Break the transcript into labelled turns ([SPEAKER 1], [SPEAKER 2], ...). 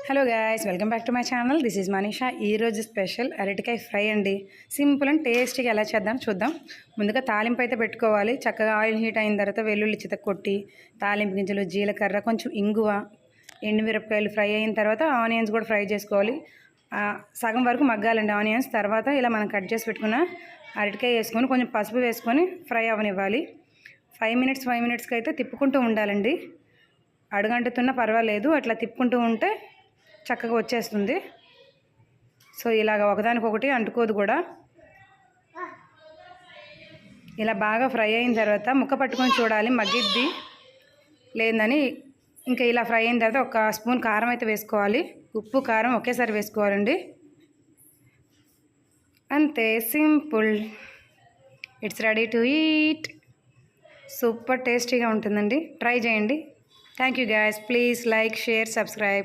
[SPEAKER 1] Hello guys, welcome back to my channel. This is Manisha. ఈరోజు special అరటికాయ fry అండి. Simple and టేస్టీగా ఎలా చేద్దాం చూద్దాం. ముందుగా తాలింపు అయితే పెట్టుకోవాలి. చక్కగా ఆయిల్ హీట్ అయిన తర్వాత వెల్లుల్లి చితక కొట్టి, తాలింపు గింజలు, జీలకర్ర, కొంచెం ఇంగువ, ఎండుమిరపకాయలు ఫ్రై అయిన తర్వాత ఆనియన్స్ కూడా ఫ్రై చేసుకోవాలి. సగం వరకు మగ్గాలండి ఆనియన్స్. తర్వాత ఇలా మనం కట్ చేసి పెట్టుకున్న అరటికాయ వేసుకొని కొంచెం పసుపు వేసుకొని ఫ్రై అవనివ్వాలి. 5 మినిట్స్కి అయితే తిప్పుకుంటూ ఉండాలండి. అడుగంటుతున్నా పర్వాలేదు, అట్లా తిప్పుకుంటూ ఉంటే చక్కగా వచ్చేస్తుంది. సో ఇలాగ ఒకదానికొకటి అంటుకోదు కూడా. ఇలా బాగా ఫ్రై అయిన తర్వాత ముక్క పట్టుకొని చూడాలి మగ్గిద్ది లేదని. ఇంకా ఇలా ఫ్రై అయిన తర్వాత 1 స్పూన్ కారం అయితే వేసుకోవాలి. ఉప్పు కారం ఒకేసారి వేసుకోవాలండి. అంతే, simple. It's ready to eat. Super టేస్టీగా ఉంటుందండి. ట్రై చేయండి. Thank you guys. Please like, share, subscribe.